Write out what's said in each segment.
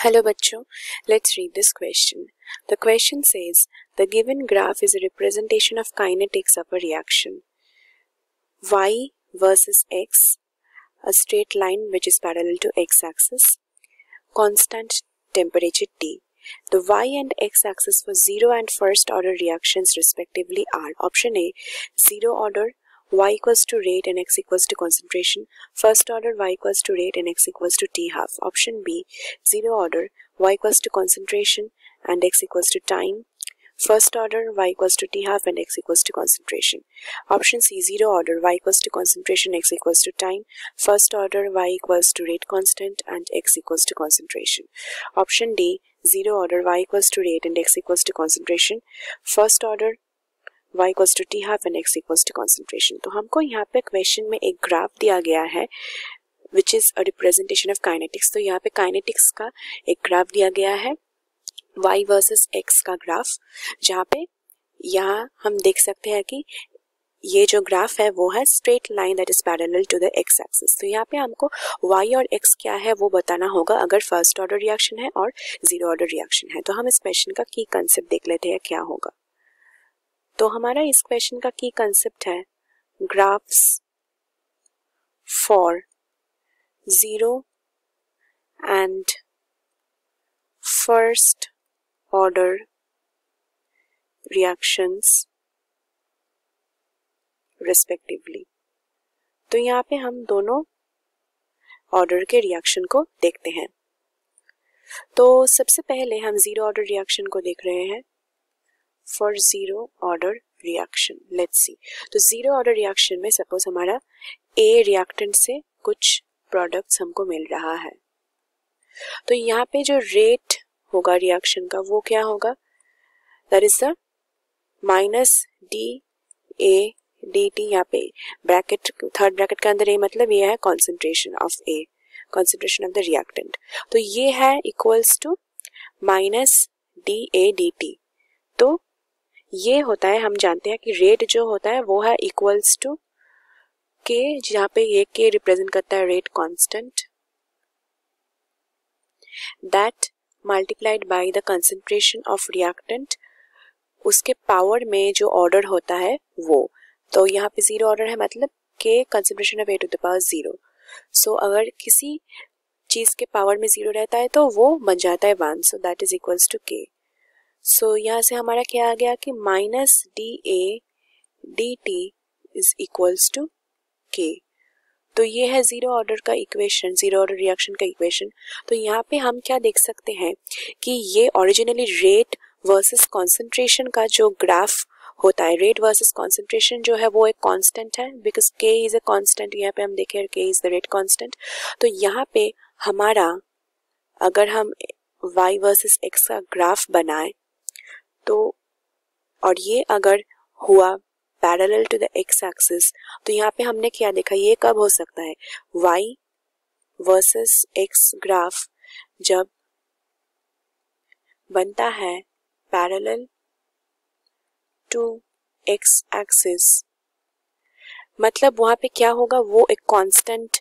Hello bachcho, let's read this question. The question says, the given graph is a representation of kinetics of a reaction. Y versus X, a straight line which is parallel to X-axis, constant temperature T. The Y and X-axis for zero and first order reactions respectively are option A, zero order, Y equals to rate and X equals to concentration. First order, Y equals to rate and X equals to T half. Option B, zero order, Y equals to concentration and X equals to time. First order, Y equals to T half and X equals to concentration. Option C, zero order, Y equals to concentration, X equals to time. First order, Y equals to rate constant and X equals to concentration. Option D, zero order, Y equals to rate and X equals to concentration. First order, y equals to T half and X equals to concentration. तो हमको यहाँ पे question में एक graph दिया गया है which is a representation of kinetics. तो यहाँ पे काइनेटिक्स का एक ग्राफ दिया गया है y वर्सेस x का ग्राफ, जहाँ पे यहाँ हम देख सकते हैं कि ये जो ग्राफ है वो है straight line that is parallel to the x axis. तो यहाँ पे हमको y और x क्या है वो बताना होगा अगर फर्स्ट ऑर्डर रिएक्शन है और जीरो ऑर्डर रिएक्शन है. तो हम इस क्वेश्चन का की कंसेप्ट देख लेते हैं क्या होगा. तो हमारा इस क्वेश्चन का की कंसेप्ट है graphs for zero and first order reactions respectively. तो यहाँ पे हम दोनों ऑर्डर के रिएक्शन को देखते हैं. तो सबसे पहले हम जीरो ऑर्डर रिएक्शन को देख रहे हैं. For zero order reaction let's see. तो जीरो ऑर्डर रिएक्शन में सपोज हमारा ए रिएक्टेंट से कुछ प्रोडक्ट्स हमको मिल रहा है. तो यहाँ पे जो रेट होगा रिएक्शन का वो क्या होगा, that is the minus D A D T. यहाँ पे ब्रैकेट थर्ड ब्रैकेट के अंदर ए मतलब ये है concentration of A, concentration of the reactant. तो ये है equals to minus D A D T. तो ये होता है, हम जानते हैं कि रेट जो होता है वो है इक्वल्स टू के, जहाँ पे ये के रिप्रेजेंट करता है rate constant, that multiplied by the concentration of reactant, उसके पावर में जो ऑर्डर होता है वो. तो यहाँ पे जीरो ऑर्डर है मतलब के concentration of A to the power zero. So अगर किसी चीज के पावर में जीरो रहता है तो वो बन जाता है 1. So that is equals to K. So यहाँ से हमारा क्या आ गया कि minus D A D T is equals to K. तो ये है जीरो ऑर्डर का इक्वेशन, जीरो ऑर्डर रिएक्शन का इक्वेशन. तो यहाँ पे हम क्या देख सकते हैं कि ये ओरिजिनली रेट वर्सेस कॉन्सेंट्रेशन का जो ग्राफ होता है, रेट वर्सेस कॉन्सेंट्रेशन जो है वो एक कांस्टेंट है बिकॉज के इज ए कांस्टेंट. यहाँ पे हम देखें के इज द रेट कांस्टेंट. तो यहाँ पे हमारा अगर हम y वर्सेस x का ग्राफ बनाए तो और ये अगर हुआ parallel to the x axis, तो यहाँ पे हमने क्या देखा, ये कब हो सकता है y वर्सेस x ग्राफ जब बनता है पैरेलल टू x एक्सिस, मतलब वहां पे क्या होगा, वो एक कांस्टेंट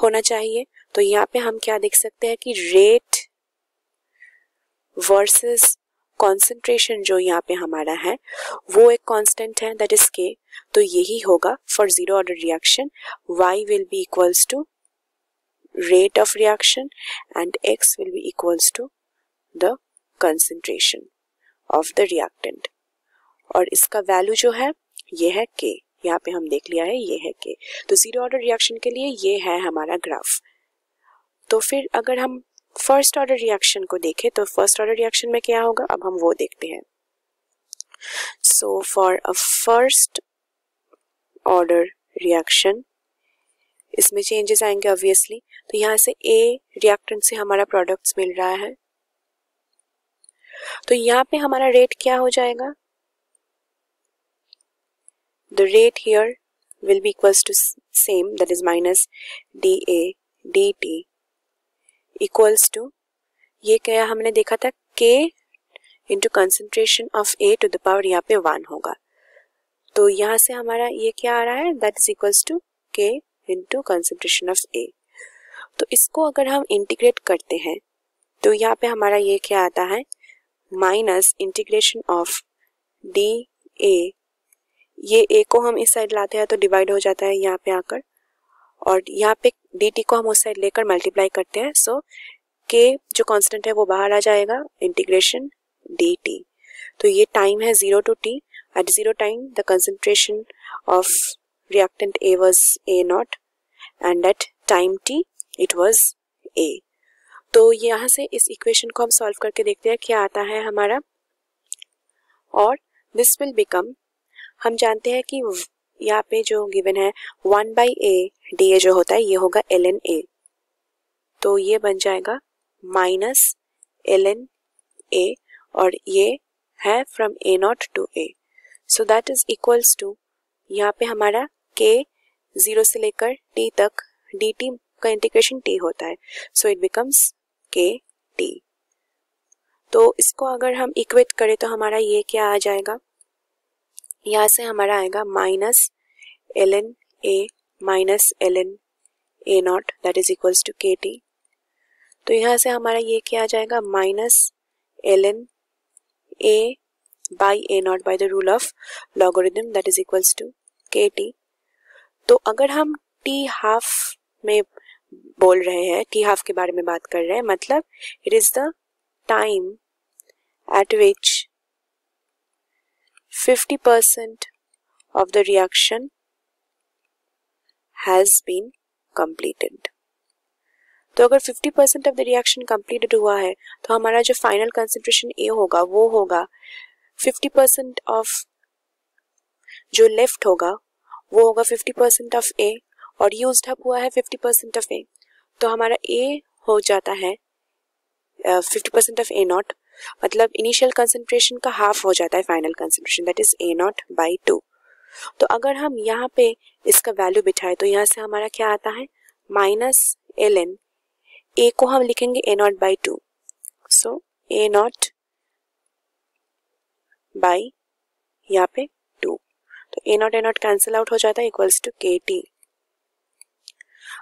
होना चाहिए. तो यहाँ पे हम क्या देख सकते हैं कि रेट वर्सेस कॉन्सेंट्रेशन जो यहाँ पे हमारा है वो एक कांस्टेंट है दैट इज के. तो यही होगा for zero order reaction, y will be equals to rate of reaction and x will be equals to the concentration of the reactant. और इसका वैल्यू जो है ये है के. यहाँ पे हम देख लिया है ये है के. तो जीरो ऑर्डर रिएक्शन के लिए ये है हमारा ग्राफ. तो फिर अगर हम फर्स्ट ऑर्डर रिएक्शन को देखें तो फर्स्ट ऑर्डर रिएक्शन में क्या होगा अब हम वो देखते हैं. So for a first order reaction इसमें चेंजेस आएंगे ऑब्वियसली. तो यहाँ से ए रिएक्टेंट से हमारा प्रोडक्ट्स मिल रहा है. तो यहाँ पे हमारा रेट क्या हो जाएगा, the rate here will be equals to same that is minus D A D T equals to, ये क्या हमने देखा था के into concentration of A to the power यहाँ पे 1 होगा. तो यहाँ से हमारा ये क्या आ रहा है, दैट इज इक्वल्स टू के इंटू कंसंट्रेशन ऑफ ए. तो इसको अगर हम इंटीग्रेट करते हैं तो यहाँ पे हमारा ये क्या आता है, minus integration of D A, ये ए को हम इस साइड लाते हैं तो डिवाइड हो जाता है यहाँ पे आकर, और यहाँ पे डी टी को हम उस साइड लेकर मल्टीप्लाई करते हैं, सो के जो कांस्टेंट है वो बाहर आ जाएगा, इंटीग्रेशन डी टी। तो ये टाइम है 0 to t, at 0 time the concentration of reactant A was A0 and at time t it was A। तो यहाँ से इस इक्वेशन को हम सॉल्व करके देखते हैं क्या आता है हमारा, और दिस विल बिकम, हम जानते हैं कि यहाँ पे जो गिवन है 1/a dA जो होता है ये होगा ln A, तो ये बन जाएगा माइनस ln A, और ये है from A0 to A, so that is equals to, यहाँ पे हमारा k 0 से लेकर t तक dt का इंटीग्रेशन t होता है, सो इट बिकम्स kt। तो इसको अगर हम इक्वेट करें तो हमारा ये क्या आ जाएगा, यहाँ से हमारा आएगा minus ln A minus ln A0 that is equals to kt। तो यहाँ से हमारा ये क्या आ जाएगा, minus ln A by A0 by the rule of logarithm that is equals to kt। तो अगर हम t हाफ में बोल रहे हैं, t हाफ के बारे में बात कर रहे हैं, मतलब it is the time eight which 50% of the reaction has been completed। तो अगर 50% ऑफ द रिएक्शन कंप्लीटेड हुआ है तो हमारा जो फाइनल कंसंट्रेशन A होगा वो होगा 50% ऑफ, जो लेफ्ट होगा वो होगा 50% ऑफ A, और यूज्ड अप हुआ है 50% ऑफ A, तो हमारा A हो जाता है 50% ऑफ A0, मतलब इनिशियल कंसंट्रेशन का हाफ हो जाता है final concentration, that is A0 by 2। तो अगर हम यहाँ पे इसका वैल्यू बिठाए तो यहाँ से हमारा क्या आता है, माइनस ln A को हम लिखेंगे A0 by 2, so A0 by यहाँ पे 2, तो A0 कैंसिल आउट हो जाता है, इक्वल्स टू kt।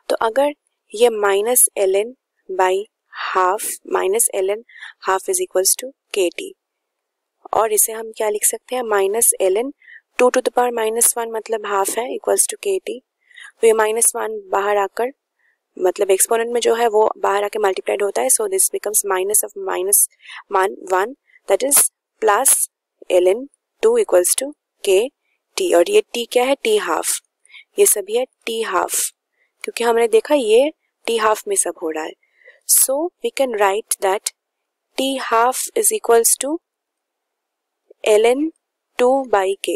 तो अगर ये minus ln by half, minus ln half is equals to kt, और इसे हम क्या लिख सकते हैं, minus ln 2 to the power -1 मतलब हाफ है, इक्वल्स टू kt। तो ये -1 बाहर आकर, मतलब एक्सपोनेंट में जो है वो बाहर आके मल्टीप्लाइड होता है, so this becomes minus of -1 that is plus ln 2 equals to kt, और ये t क्या है, t हाफ, ये सभी है t हाफ, क्योंकि हमने देखा ये t हाफ में सब हो रहा है, so we can write that t half is equals to ln 2 by k,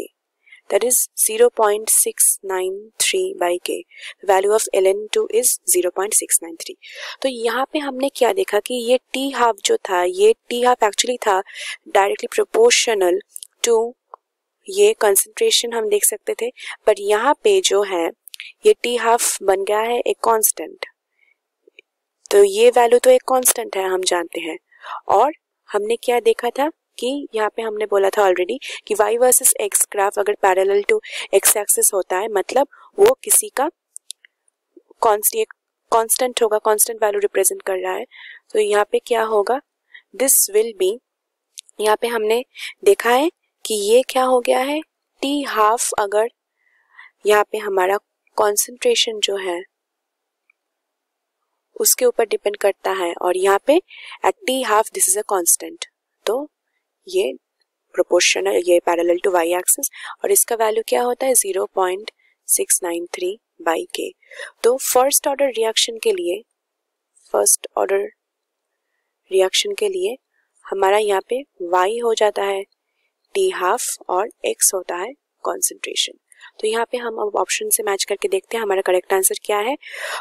that is 0.693 by k, the value of ln 2 is 0.693। तो यहाँ पे हमने क्या देखा कि ये t हाफ जो था, ये t हाफ एक्चुअली था डायरेक्टली प्रोपोर्शनल टू ये कंसंट्रेशन हम देख सकते थे, बट यहाँ पे जो है ये t हाफ बन गया है एक कांस्टेंट, तो ये वैल्यू तो एक कांस्टेंट है हम जानते हैं, और हमने क्या देखा था कि यहाँ पे हमने बोला था ऑलरेडी कि y वर्सेस x ग्राफ अगर पैरेलल टू x एक्सिस होता है मतलब वो किसी का कांस्टेंट होगा, कांस्टेंट वैल्यू रिप्रेजेंट कर रहा है। तो यहाँ पे क्या होगा, दिस विल बी, यहाँ पे हमने देखा है कि ये क्या हो गया है, t हाफ, अगर यहाँ पे हमारा कॉन्सेंट्रेशन जो है उसके ऊपर डिपेंड करता है, और यहाँ पे at t half this is a constant, तो ये प्रोपोर्शनल, ये पैरेलल टू y एक्सिस, और इसका वैल्यू क्या होता है 0.693 बाई k। तो फर्स्ट ऑर्डर रिएक्शन के लिए हमारा यहाँ पे y हो जाता है t हाफ और x होता है कॉन्सेंट्रेशन। तो यहाँ पे हम अब ऑप्शन से मैच करके देखते हैं हमारा करेक्ट आंसर क्या है।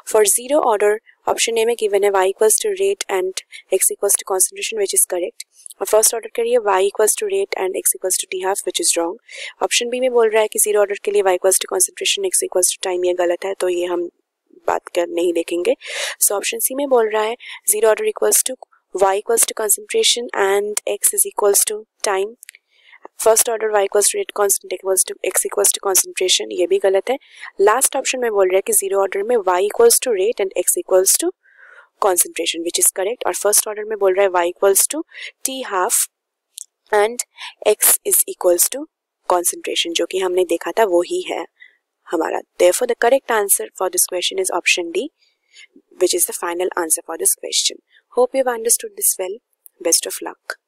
For zero order option A में गिवन है y equals to rate and x equals to concentration which is correct, और फर्स्ट ऑर्डर के लिए y equals to rate and x equals to t half which is wrong. Option B में बोल रहा है कि जीरो ऑर्डर के लिए y equals to concentration x equals to time, ये गलत है, तो ये हम बात कर नहीं देखेंगे। सो ऑप्शन सी में बोल रहा है zero order equals to y equals to concentration and x is equals to time, first order y equals to rate constant equals to x equals to concentration, ये भी गलत है। लास्ट ऑप्शन में बोल रहा है कि जीरो ऑर्डर में y equals to rate and x equals to concentration which is correct. और फर्स्ट ऑर्डर में बोल रहा है y equals to t half and x is equals to concentration, जो कि हमने देखा था वो ही है हमारा। Therefore the correct answer for this question is option D, which is the final answer for this question. Hope you've understood this well. Best of luck.